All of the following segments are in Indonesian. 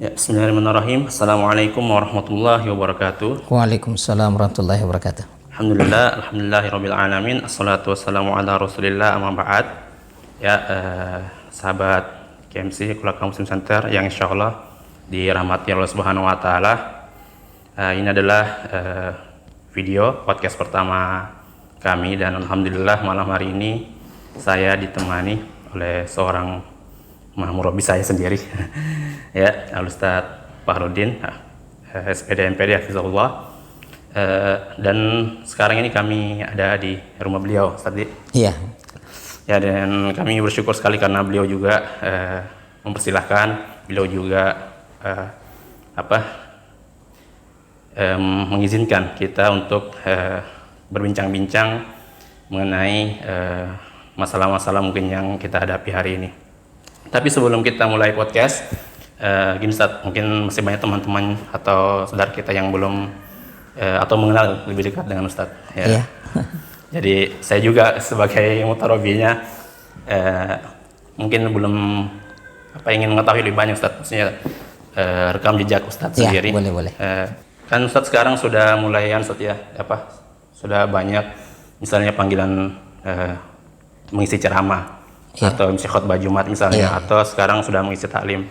Ya, bismillahirrahmanirrahim. Assalamualaikum warahmatullahi wabarakatuh. Waalaikumsalam warahmatullahi wabarakatuh. Alhamdulillahirabbil alamin. Assalatu wassalamu ala Rasulillah amma ba'd. Ya, sahabat KMC Keluarga Muslim Center yang insyaallah dirahmati Allah Subhanahu wa taala. Ini adalah video podcast pertama kami dan alhamdulillah malam hari ini saya ditemani oleh seorang murabbi saya sendiri ya, Al-Ustadz Fahrudin, SPD MPD Hafizahullah. Dan sekarang ini kami ada di rumah beliau, Ustadz. Iya. Ya, dan kami bersyukur sekali karena beliau juga mempersilahkan, beliau juga mengizinkan kita untuk berbincang-bincang mengenai masalah-masalah mungkin yang kita hadapi hari ini. Tapi sebelum kita mulai podcast, gini Ustadz, mungkin masih banyak teman-teman atau saudara kita yang belum atau mengenal lebih dekat dengan Ustadz. Ya. Iya. Jadi saya juga sebagai mutarobinya mungkin belum ingin mengetahui lebih banyak Ustadz, maksudnya rekam jejak Ustadz sendiri. Boleh. Kan Ustadz sekarang sudah mulai Ustadz ya, sudah banyak misalnya panggilan mengisi ceramah. Ya. Atau mengisi khutbah Jumat misalnya, atau sekarang sudah mengisi taklim.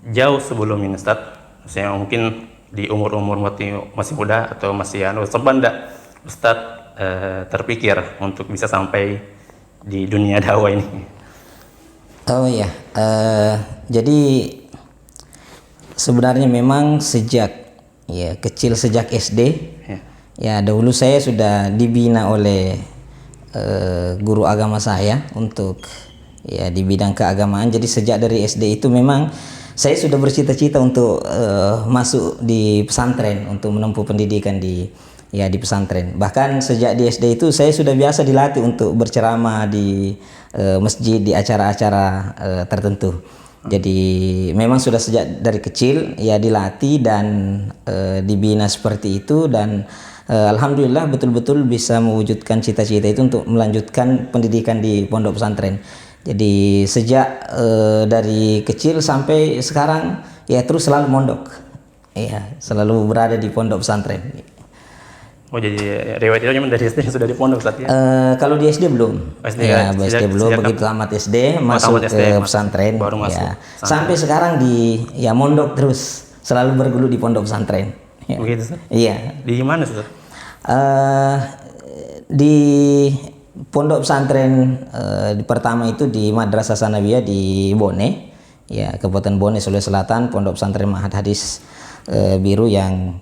Jauh sebelum ini Ustadz, saya mungkin di umur-umur masih muda atau masih sempat enggak Ustadz terpikir untuk bisa sampai di dunia dakwah ini? Oh iya, jadi sebenarnya memang sejak kecil, sejak SD ya dahulu saya sudah dibina oleh guru agama saya untuk di bidang keagamaan. Jadi sejak dari SD itu memang saya sudah bercita-cita untuk masuk di pesantren, untuk menempuh pendidikan di pesantren. Bahkan sejak di SD itu saya sudah biasa dilatih untuk berceramah di masjid, di acara-acara tertentu. Jadi memang sudah sejak dari kecil dilatih dan dibina seperti itu, dan alhamdulillah betul-betul bisa mewujudkan cita-cita itu untuk melanjutkan pendidikan di pondok pesantren. Jadi sejak dari kecil sampai sekarang terus selalu mondok, selalu berada di pondok pesantren. Oh, jadi riwayatnya memang dari SD sudah di pondok Ustadz ya? Kalau di SD belum. SD belum. Begitu tamat SD masuk ke pesantren. Baru masuk. Sampai sekarang di mondok terus, selalu bergelut di pondok pesantren. Begitu Ustadz? Iya. Di mana Ustadz? Di pondok pesantren pertama itu di Madrasah Sanawiyah di Bone, Kabupaten Bone, Sulawesi Selatan. Pondok pesantren Ma'had Hadis Biru yang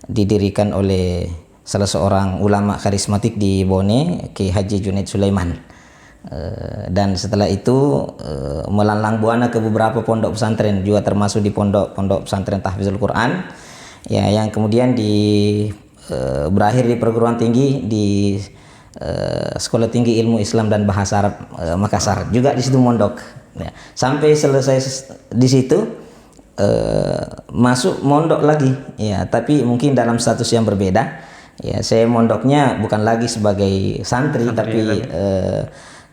didirikan oleh salah seorang ulama karismatik di Bone, Ki Haji Junaid Sulaiman. Dan setelah itu melalang buana ke beberapa pondok pesantren juga, termasuk di pondok pesantren Tahfizul Quran yang kemudian berakhir di perguruan tinggi di Sekolah Tinggi Ilmu Islam dan Bahasa Arab Makassar, juga di situ mondok. Sampai selesai di situ masuk mondok lagi, tapi mungkin dalam status yang berbeda. Saya mondoknya bukan lagi sebagai santri tapi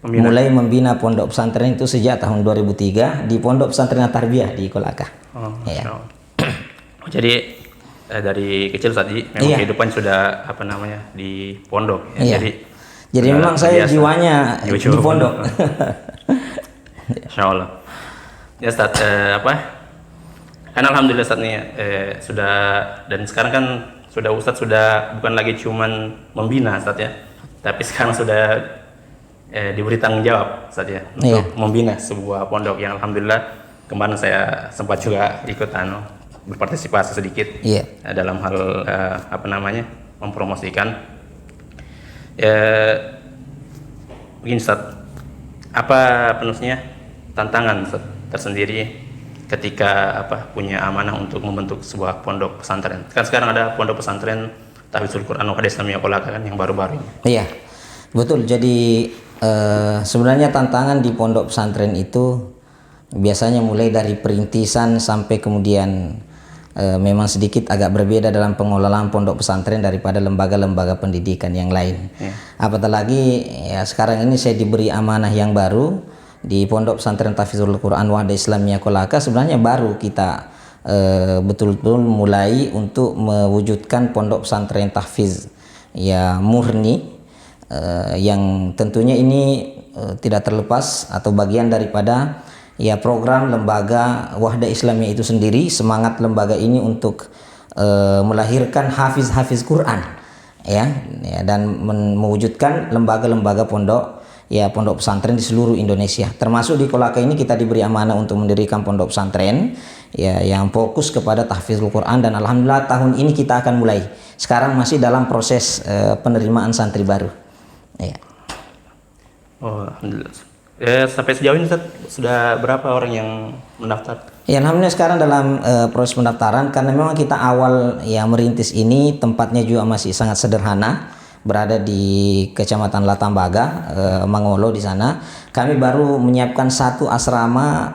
mulai membina pondok pesantren itu sejak tahun 2003 di Pondok Pesantren At-Tarbiyah di Kolaka. Jadi dari kecil tadi memang kehidupan sudah di pondok ya. Jadi memang saya jiwanya di pondok. Insyaallah. Ya Ustadz, kan alhamdulillah Ustadz nih sudah, dan sekarang kan Ustadz sudah bukan lagi cuman membina Ustadz ya, tapi sekarang sudah diberi tanggung jawab Ustadz ya untuk membina sebuah pondok yang alhamdulillah kemarin saya sempat juga ikut berpartisipasi sedikit dalam hal mempromosikan. Begini Ustadz, apa penuhnya tantangan Ustadz tersendiri ketika punya amanah untuk membentuk sebuah pondok pesantren? Kan sekarang ada pondok pesantren Tahfizul Quran Wahda Islamiyah Kolaka kan yang baru-baru ini. Iya, betul. Jadi sebenarnya tantangan di pondok pesantren itu biasanya mulai dari perintisan sampai kemudian memang sedikit agak berbeda dalam pengelolaan pondok pesantren daripada lembaga-lembaga pendidikan yang lain. Apatah lagi sekarang ini saya diberi amanah yang baru, di Pondok Pesantren Tahfidzul Quran Wahda Islamiyah Kolaka sebenarnya baru kita betul-betul mulai untuk mewujudkan pondok pesantren tahfiz ya murni, yang tentunya ini tidak terlepas atau bagian daripada ya program lembaga Wahda Islamiyah itu sendiri. Semangat lembaga ini untuk melahirkan hafiz-hafiz Quran ya dan mewujudkan lembaga-lembaga pondok pesantren di seluruh Indonesia. Termasuk di Kolaka ini kita diberi amanah untuk mendirikan pondok pesantren ya yang fokus kepada tahfidzul Quran, dan alhamdulillah tahun ini kita akan mulai. Sekarang masih dalam proses penerimaan santri baru. Ya. Oh, alhamdulillah. Sampai sejauh ini Ustaz, sudah berapa orang yang mendaftar? Ya, alhamdulillah sekarang dalam proses pendaftaran, karena memang kita awal ya merintis ini, tempatnya juga masih sangat sederhana, berada di Kecamatan Latambaga, Mangolo di sana. Kami baru menyiapkan satu asrama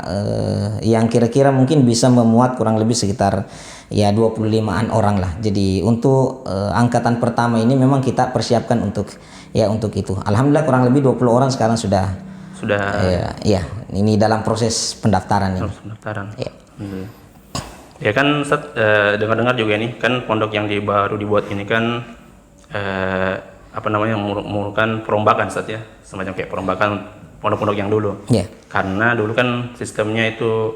yang kira-kira mungkin bisa memuat kurang lebih sekitar ya 25-an orang lah. Jadi untuk angkatan pertama ini memang kita persiapkan untuk itu. Alhamdulillah kurang lebih 20 orang sekarang sudah ya ini dalam proses pendaftaran ini. Pendaftaran. Ya. Ya kan Ustaz, dengar-dengar juga nih kan pondok yang baru dibuat ini kan memerlukan perombakan Ustaz ya, semacam kayak perombakan pondok-pondok yang dulu. Yeah. Karena dulu kan sistemnya itu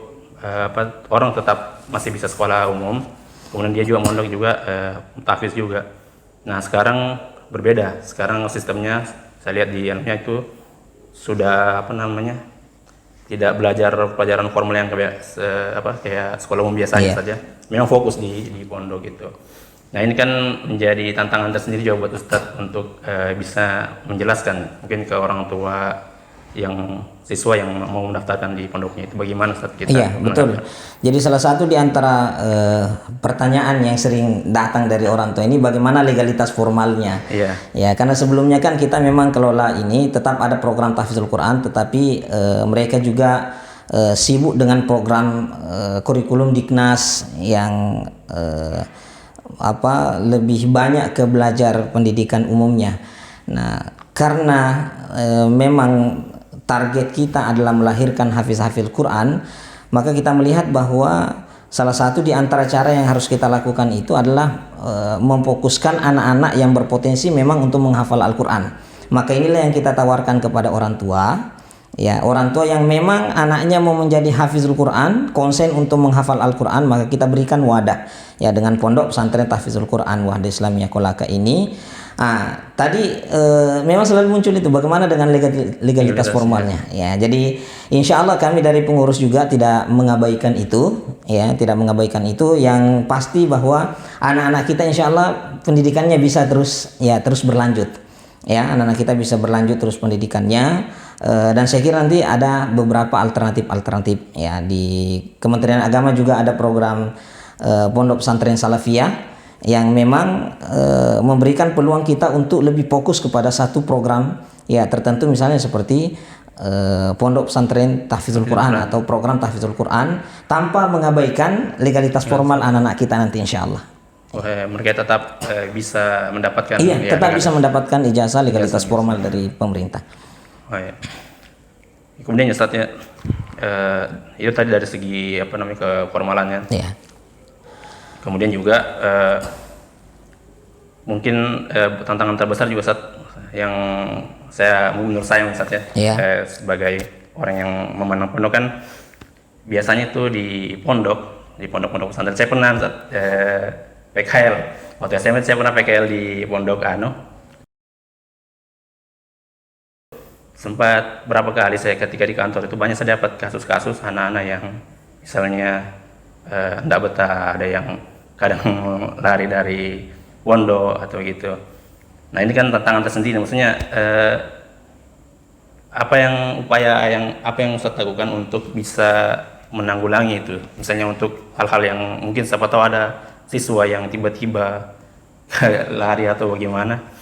orang tetap masih bisa sekolah umum, kemudian dia juga mondok juga tahfiz juga. Nah sekarang berbeda, sekarang sistemnya saya lihat di anaknya itu sudah tidak belajar pelajaran formal yang kayak sekolah umum biasanya saja. Memang fokus di pondok gitu. Nah ini kan menjadi tantangan tersendiri juga buat Ustadz untuk bisa menjelaskan mungkin ke orang tua yang siswa yang mau mendaftarkan di pondoknya itu bagaimana Ustadz kita. Iya betul. Jadi salah satu di antara pertanyaan yang sering datang dari orang tua ini bagaimana legalitas formalnya. Iya. Ya karena sebelumnya kan kita memang kelola ini tetap ada program tahfidzul Quran, tetapi mereka juga sibuk dengan program kurikulum Diknas yang lebih banyak ke belajar pendidikan umumnya. Nah, karena memang target kita adalah melahirkan hafiz-hafiz Quran, maka kita melihat bahwa salah satu di antara cara yang harus kita lakukan itu adalah memfokuskan anak-anak yang berpotensi memang untuk menghafal Al-Quran. Maka inilah yang kita tawarkan kepada orang tua. Ya, orang tua yang memang anaknya mau menjadi hafizul Quran, konsen untuk menghafal Al-Quran, maka kita berikan wadah ya dengan pondok pesantren tahfidzul Quran Wahda Islamiyah Kolaka ini. Tadi memang selalu muncul itu bagaimana dengan legalitas formalnya. Ya, jadi insya Allah kami dari pengurus juga tidak mengabaikan itu, ya, tidak mengabaikan itu. Yang pasti bahwa anak-anak kita insya Allah pendidikannya bisa terus berlanjut. Ya, anak-anak kita bisa berlanjut terus pendidikannya. Dan saya kira nanti ada beberapa alternatif ya. Di Kementerian Agama juga ada program Pondok Pesantren Salafiyah yang memang memberikan peluang kita untuk lebih fokus kepada satu program ya tertentu, misalnya seperti Pondok Pesantren Tahfidzul Quran atau program Tahfidzul Quran, tanpa mengabaikan legalitas formal anak-anak kita nanti insya Allah. Mereka tetap bisa mendapatkan tetap bisa mendapatkan ijazah legalitas formal dari pemerintah. Kemudian Ustaz ya, itu tadi dari segi keformalannya. Iya. Kemudian juga mungkin tantangan terbesar juga Ustaz yang menurut saya Ustaz ya, sebagai orang yang memandang pondok kan biasanya itu di pondok pesantren. Saya pernah Ustaz, PKL waktu SMA saya pernah PKL di pondok sempat berapa kali saya ketika di kantor itu banyak saya dapat kasus-kasus anak-anak yang misalnya tidak betah, ada yang kadang lari dari pondok atau gitu. Nah ini kan tantangan tersendiri, maksudnya apa yang Ustaz lakukan untuk bisa menanggulangi itu, misalnya untuk hal-hal yang mungkin siapa tahu ada siswa yang tiba-tiba lari atau bagaimana.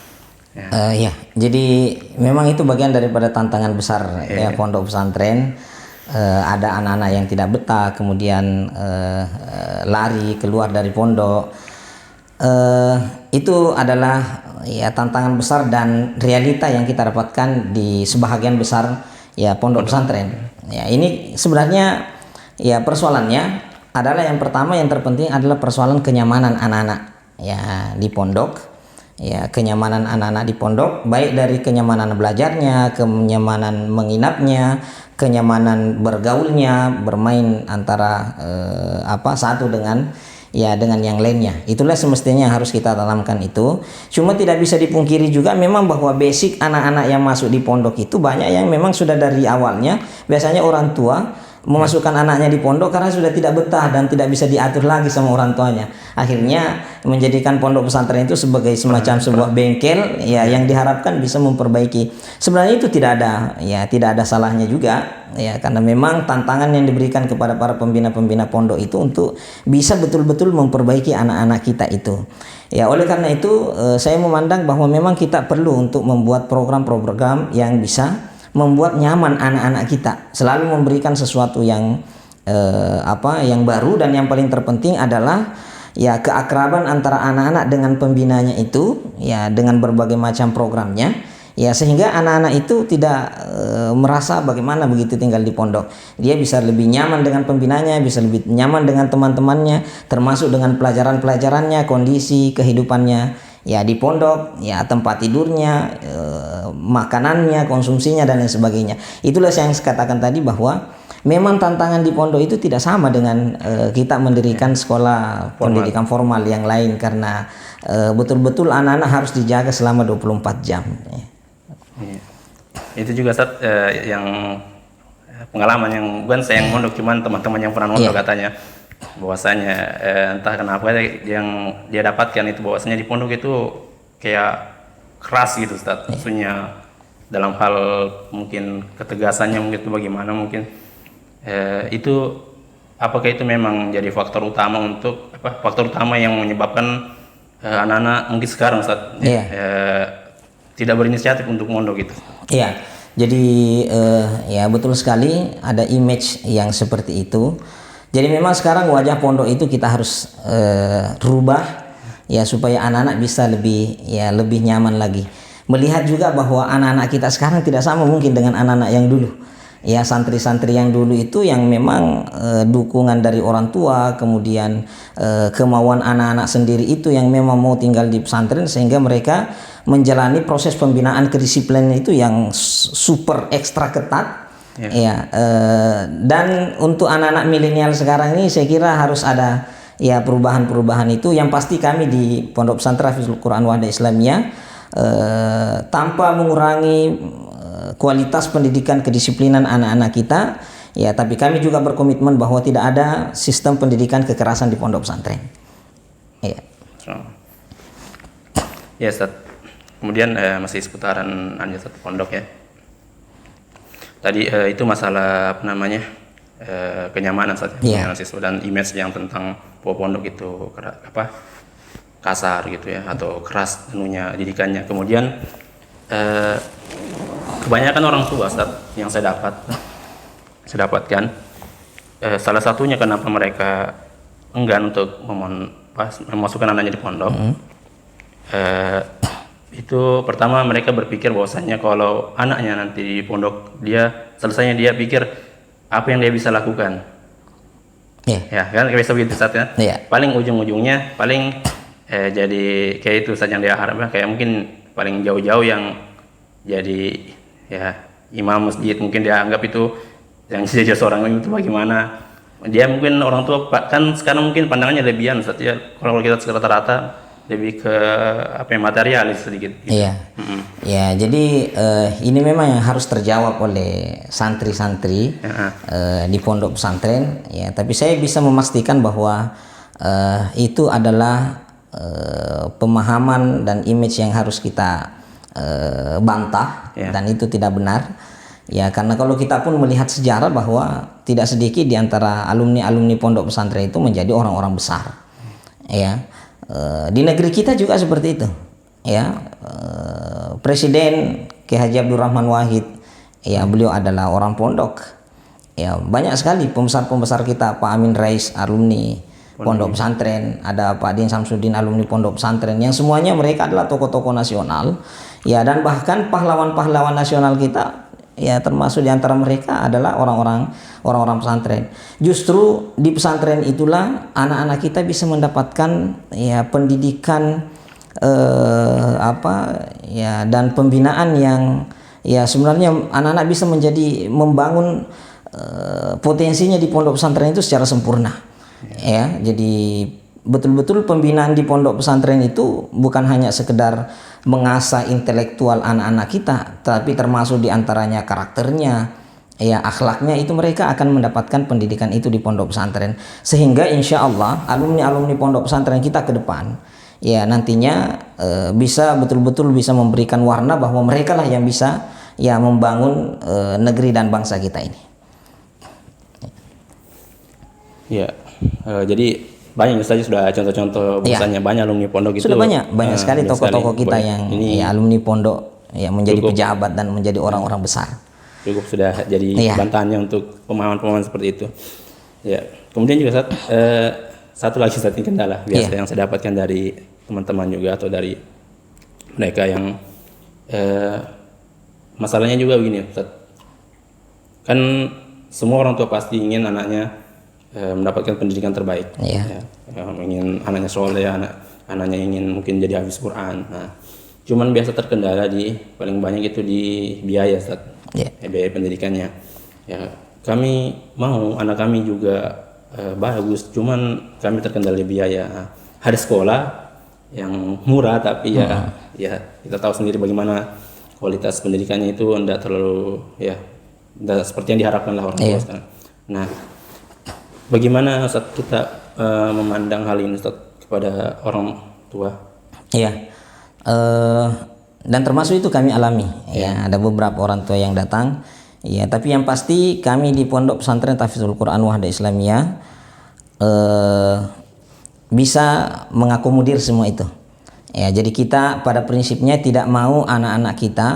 Ya, jadi memang itu bagian daripada tantangan besar ya pondok pesantren. Ada anak-anak yang tidak betah, kemudian lari keluar dari pondok. Itu adalah ya tantangan besar dan realita yang kita dapatkan di sebahagian besar ya pondok pesantren. Ya, ini sebenarnya ya persoalannya adalah yang pertama yang terpenting adalah persoalan kenyamanan anak-anak ya di pondok. Ya, kenyamanan anak-anak di pondok, baik dari kenyamanan belajarnya, kenyamanan menginapnya, kenyamanan bergaulnya, bermain antara satu dengan yang lainnya. Itulah semestinya yang harus kita tanamkan itu. Cuma tidak bisa dipungkiri juga memang bahwa basic anak-anak yang masuk di pondok itu banyak yang memang sudah dari awalnya biasanya orang tua memasukkan anaknya di pondok karena sudah tidak betah dan tidak bisa diatur lagi sama orang tuanya. Akhirnya menjadikan pondok pesantren itu sebagai semacam sebuah bengkel ya yang diharapkan bisa memperbaiki. Sebenarnya itu tidak ada salahnya juga ya, karena memang tantangan yang diberikan kepada para pembina-pembina pondok itu untuk bisa betul-betul memperbaiki anak-anak kita itu. Ya, oleh karena itu saya memandang bahwa memang kita perlu untuk membuat program-program yang bisa membuat nyaman anak-anak kita, selalu memberikan sesuatu yang baru, dan yang paling terpenting adalah ya keakraban antara anak-anak dengan pembinanya itu ya dengan berbagai macam programnya ya, sehingga anak-anak itu tidak merasa bagaimana begitu tinggal di pondok. Dia bisa lebih nyaman dengan pembinanya, bisa lebih nyaman dengan teman-temannya, termasuk dengan pelajaran-pelajarannya, kondisi kehidupannya ya di pondok, ya tempat tidurnya, makanannya, konsumsinya dan lain sebagainya. Itulah yang saya katakan tadi bahwa memang tantangan di pondok itu tidak sama dengan kita mendirikan sekolah pendidikan formal yang lain, karena betul-betul anak-anak harus dijaga selama 24 jam. Iya. Itu juga Ustaz, yang pengalaman yang bukan saya yang mondok, cuman teman-teman yang pernah mondok katanya bahwasanya entah kenapa yang dia dapatkan itu bahwasanya di pondok itu kayak keras gitu Ustaz, maksudnya dalam hal mungkin ketegasannya mungkin itu bagaimana mungkin itu apakah itu memang jadi faktor utama yang menyebabkan anak-anak mungkin sekarang Ustaz tidak berinisiatif untuk mondok gitu. Iya. Jadi ya betul sekali ada image yang seperti itu. Jadi memang sekarang wajah pondok itu kita harus rubah ya supaya anak-anak bisa lebih nyaman lagi. Melihat juga bahwa anak-anak kita sekarang tidak sama mungkin dengan anak-anak yang dulu. Ya, santri-santri yang dulu itu yang memang dukungan dari orang tua, kemudian kemauan anak-anak sendiri itu yang memang mau tinggal di pesantren, sehingga mereka menjalani proses pembinaan kedisiplinan itu yang super ekstra ketat. Dan untuk anak-anak milenial sekarang ini saya kira harus ada ya perubahan-perubahan itu. Yang pasti kami di Pondok Pesantren Hafizul Quran Wahda Islamiyah tanpa mengurangi kualitas pendidikan kedisiplinan anak-anak kita ya, tapi kami juga berkomitmen bahwa tidak ada sistem pendidikan kekerasan di pondok pesantren. Ya Ustaz. Kemudian masih seputaran Ustaz pondok ya. Tadi itu masalah kenyamanan saja, kenyamanan siswa dan image yang tentang pondok itu kasar gitu ya, atau keras tenunya didikannya. Kemudian kebanyakan orang tua Ustaz yang saya dapatkan salah satunya kenapa mereka enggan untuk memasukkan anaknya di pondok itu pertama mereka berpikir bahwasannya kalau anaknya nanti di pondok dia pikir apa yang dia bisa lakukan ya kan, bisa begitu Ustaz ya. Paling ujung-ujungnya paling jadi kayak itu saja yang dia harapkan, kayak mungkin paling jauh-jauh yang jadi ya imam masjid, mungkin dia anggap itu yang jadi seorang itu bagaimana dia, mungkin orang tua kan sekarang mungkin pandangannya lebihan Ustaz ya, kalau kita rata-rata lebih ke materialis sedikit gitu. Ya, jadi ini memang yang harus terjawab oleh santri-santri di pondok pesantren ya, tapi saya bisa memastikan bahwa itu adalah pemahaman dan image yang harus kita bantah dan itu tidak benar ya, karena kalau kita pun melihat sejarah bahwa tidak sedikit di antara alumni pondok pesantren itu menjadi orang-orang besar ya. Di negeri kita juga seperti itu ya. Presiden Kiai Haji Abdurrahman Wahid ya, beliau adalah orang pondok ya. Banyak sekali pembesar-pembesar kita, Pak Amin Rais alumni pondok pesantren, ada Pak Din Samsudin alumni pondok pesantren, yang semuanya mereka adalah tokoh-tokoh nasional ya, dan bahkan pahlawan-pahlawan nasional kita ya termasuk di antara mereka adalah orang-orang pesantren. Justru di pesantren itulah anak-anak kita bisa mendapatkan ya pendidikan dan pembinaan yang ya sebenarnya anak-anak bisa membangun potensinya di pondok pesantren itu secara sempurna. Ya, jadi betul-betul pembinaan di pondok pesantren itu bukan hanya sekedar mengasah intelektual anak-anak kita, tapi termasuk diantaranya karakternya, ya akhlaknya, itu mereka akan mendapatkan pendidikan itu di pondok pesantren. Sehingga insya Allah alumni-alumni pondok pesantren kita ke depan, ya nantinya bisa betul-betul bisa memberikan warna bahwa mereka lah yang bisa ya membangun negeri dan bangsa kita ini. Ya, jadi banyak saja sudah contoh-contoh misalnya banyak alumni pondok itu sudah banyak sekali tokoh-tokoh kita yang ya, alumni pondok ya menjadi pejabat dan menjadi orang-orang besar. Cukup sudah jadi bantahannya untuk pemahaman-pemahaman seperti itu. Ya, kemudian juga satu lagi ini kendala biasa yang saya dapatkan dari teman-teman juga atau dari mereka yang masalahnya juga begini, Ustaz. Kan semua orang tua pasti ingin anaknya mendapatkan pendidikan terbaik, ingin anaknya soleh, anaknya ingin mungkin jadi hafiz Quran. Nah, cuman biasa terkendala paling banyak itu di biaya, Ustaz. Biaya pendidikannya. Ya, kami mau anak kami juga bagus, cuman kami terkendala di biaya. Nah, ada sekolah yang murah tapi ya kita tahu sendiri bagaimana kualitas pendidikannya itu tidak terlalu tidak seperti yang diharapkan lah orang tua sekarang. Nah, bagaimana Ustaz kita memandang hal ini, Ustaz, kepada orang tua? Iya, dan termasuk itu kami alami. Ya, ada beberapa orang tua yang datang. Ya, tapi yang pasti kami di Pondok Pesantren Tahfidzul Quran Wahda Islamiyah bisa mengakomodir semua itu. Ya, jadi kita pada prinsipnya tidak mau anak-anak kita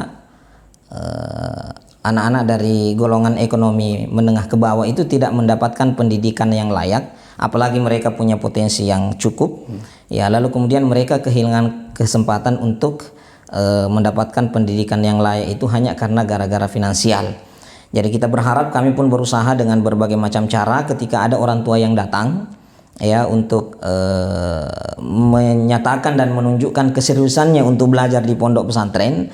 anak-anak dari golongan ekonomi menengah ke bawah itu tidak mendapatkan pendidikan yang layak, apalagi mereka punya potensi yang cukup. Ya, lalu kemudian mereka kehilangan kesempatan untuk mendapatkan pendidikan yang layak itu hanya karena gara-gara finansial. Jadi kita berharap, kami pun berusaha dengan berbagai macam cara ketika ada orang tua yang datang ya untuk menyatakan dan menunjukkan keseriusannya untuk belajar di pondok pesantren.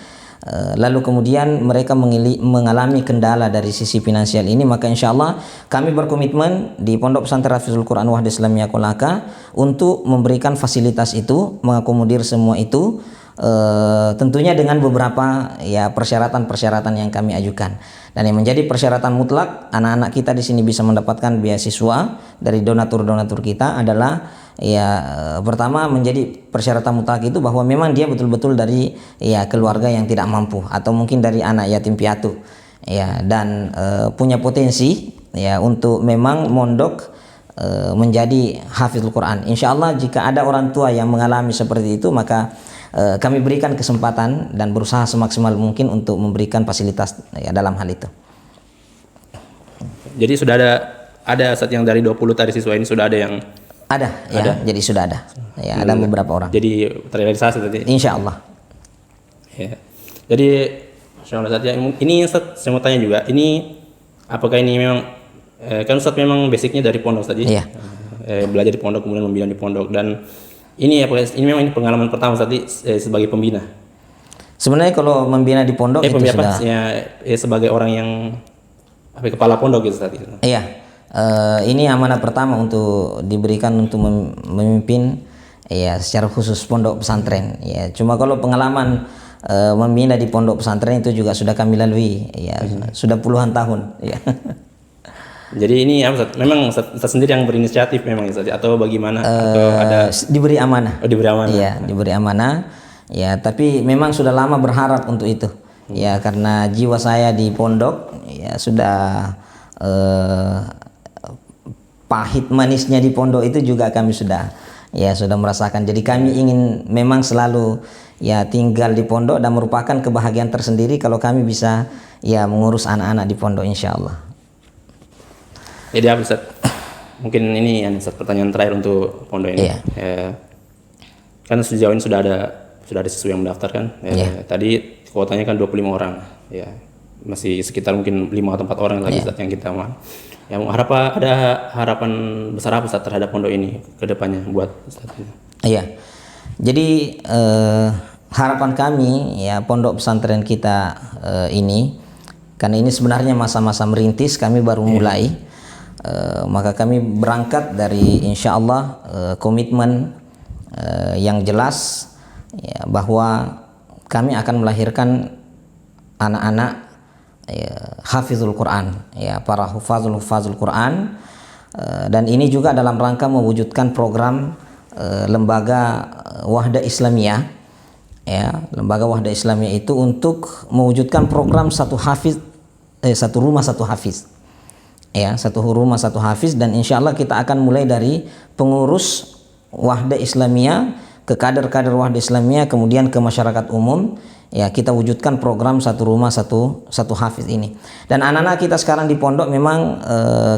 Lalu kemudian mereka mengalami kendala dari sisi finansial ini, maka insya Allah kami berkomitmen di Pondok Pesantren Tahfidzul Quran Wahda Islamiyah Kolaka untuk memberikan fasilitas itu, mengakomodir semua itu, tentunya dengan beberapa ya persyaratan-persyaratan yang kami ajukan. Dan yang menjadi persyaratan mutlak anak-anak kita di sini bisa mendapatkan beasiswa dari donatur-donatur kita adalah pertama menjadi persyaratan mutlak itu bahwa memang dia betul-betul dari keluarga yang tidak mampu atau mungkin dari anak yatim piatu dan punya potensi untuk memang mondok menjadi hafizul Quran. Insya Allah jika ada orang tua yang mengalami seperti itu, maka kami berikan kesempatan dan berusaha semaksimal mungkin untuk memberikan fasilitas dalam hal itu. Jadi sudah ada saat yang dari 20 tadi siswa ini sudah ada yang ada. Jadi sudah ada. Ya, ada beberapa orang. Jadi terrealisasi tadi. Insya Allah. Ya. Jadi Masya Allah, Ustaz, ini Ustaz, saya mau tanya juga, ini apakah ini memang kan Ustaz memang basicnya dari pondok tadi? Iya. Belajar di pondok kemudian membina di pondok, dan ini memang pengalaman pertama tadi sebagai pembina. Sebenarnya kalau membina di pondok itu sudah sebagai orang yang kepala pondok gitu tadi. Iya. Ini amanah pertama untuk diberikan untuk memimpin secara khusus pondok pesantren. Ya, cuma kalau pengalaman membina di pondok pesantren itu juga sudah kami lalui. Ya, sudah puluhan tahun. Ya. Jadi ini memang Ustaz sendiri yang berinisiatif memang Ustaz, atau bagaimana? Atau ada diberi amanah. Oh, diberi amanah. Iya, diberi amanah. Ya, tapi memang sudah lama berharap untuk itu. Ya, karena jiwa saya di pondok ya sudah pahit manisnya di pondok itu juga kami sudah merasakan. Jadi kami ingin memang selalu tinggal di pondok dan merupakan kebahagiaan tersendiri kalau kami bisa mengurus anak-anak di pondok, insya Allah. Jadi Ustaz, mungkin ini Ustaz, pertanyaan terakhir untuk pondok ini. Kan sejauh ini sudah ada siswa yang mendaftar kan. Tadi kuotanya kan 25 orang. Ya. masih sekitar mungkin 5 atau 4 orang lagi Ustaz yang kita mau. Ada harapan besar apa Ustaz terhadap pondok ini ke depannya buat Ustaz? Iya. Jadi harapan kami ya pondok pesantren kita ini, karena ini sebenarnya masa-masa merintis, kami baru mulai, maka kami berangkat dari insya Allah komitmen yang jelas ya, bahwa kami akan melahirkan anak-anak hafizul Quran, ya, para hufazul Quran, dan ini juga dalam rangka mewujudkan program lembaga Wahda Islamiyah, ya, lembaga Wahda Islamiyah itu untuk mewujudkan program satu rumah satu hafiz, ya, satu rumah satu hafiz, dan insya Allah kita akan mulai dari pengurus Wahda Islamiyah ke kader-kader Wahda Islamiyah, kemudian ke masyarakat umum. Ya, kita wujudkan program satu rumah satu hafiz ini. Dan anak-anak kita sekarang di pondok memang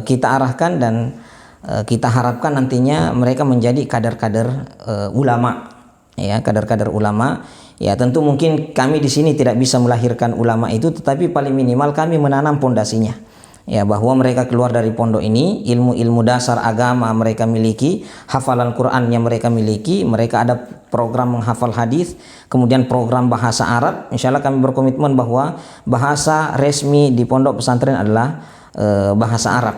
kita arahkan dan kita harapkan nantinya mereka menjadi kader-kader ulama, ya, kader-kader ulama. Ya, tentu mungkin kami di sini tidak bisa melahirkan ulama itu, tetapi paling minimal kami menanam pondasinya. Ya, bahwa mereka keluar dari pondok ini, ilmu-ilmu dasar agama mereka miliki, hafalan Quran yang mereka miliki, mereka ada program menghafal hadis, kemudian program bahasa Arab. Insya Allah kami berkomitmen bahwa bahasa resmi di pondok pesantren adalah bahasa Arab.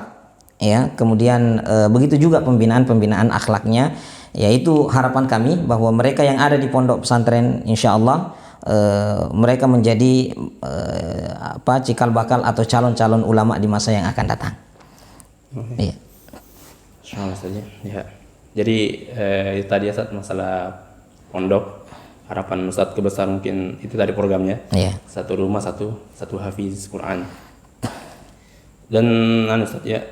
Ya, kemudian begitu juga pembinaan akhlaknya, yaitu harapan kami bahwa mereka yang ada di pondok pesantren insya Allah mereka menjadi cikal bakal atau calon-calon ulama di masa yang akan datang. Iya. Insyaallah saja. Ya. Jadi tadi Ustaz masalah pondok, harapan Ustaz kebesar mungkin itu tadi programnya. Iya. Satu rumah satu hafiz Quran. Dan Ustaz ya,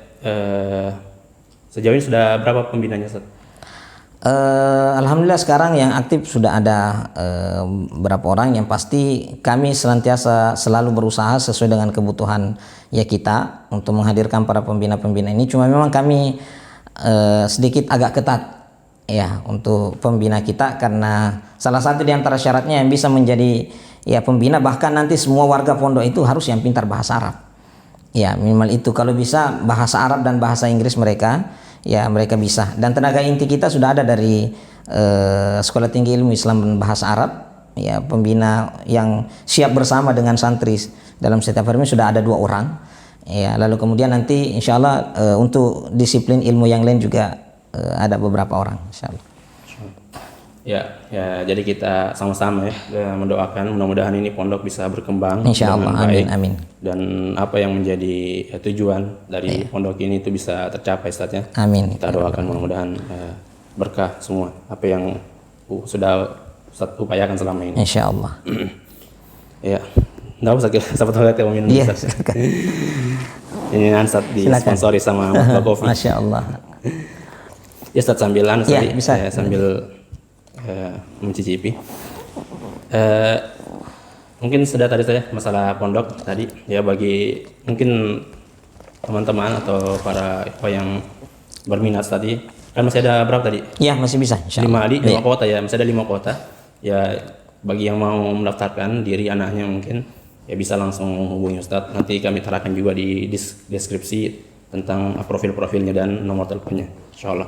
sejauh ini sudah berapa pembinanya Ustaz? Alhamdulillah sekarang yang aktif sudah ada berapa orang. Yang pasti kami senantiasa selalu berusaha sesuai dengan kebutuhan ya kita untuk menghadirkan para pembina-pembina ini. Cuma memang kami sedikit agak ketat ya untuk pembina kita, karena salah satu di antara syaratnya yang bisa menjadi ya pembina, bahkan nanti semua warga pondok itu harus yang pintar bahasa Arab. Ya, minimal itu. Kalau bisa bahasa Arab dan bahasa Inggris mereka bisa. Dan tenaga inti kita sudah ada dari Sekolah Tinggi Ilmu Islam dan Bahasa Arab, ya, pembina yang siap bersama dengan santri dalam setiap hari sudah ada 2 orang, ya. Lalu kemudian nanti insya Allah untuk disiplin ilmu yang lain juga ada beberapa orang insya Allah. Ya, jadi kita sama-sama ya mendoakan mudah-mudahan ini pondok bisa berkembang insya Allah, dengan baik, amin. Dan apa yang menjadi tujuan dari pondok ini itu bisa tercapai Ustaz ya. Amin. Kita doakan mudah-mudahan berkah semua apa yang sudah Ustaz upayakan selama ini. Insya Allah. Ya, nggak usah siapa tahu kita mau minum Iya, Ustaz. silakan. Ini Ustaz disponsori sama Mas Kopi. Masya Allah. Ya Ustaz sambil Ya, bisa. sambil mencicipi. Mungkin sudah tadi saya masalah pondok tadi ya, bagi mungkin teman-teman atau para yang berminat tadi kan masih ada berapa tadi? Ya, masih bisa insya Allah. 5 kota ya, masih ada 5 kota ya. Bagi yang mau mendaftarkan diri anaknya mungkin ya bisa langsung hubungi Ustadz, nanti kami terapkan juga di deskripsi tentang profil-profilnya dan nomor teleponnya insyaallah.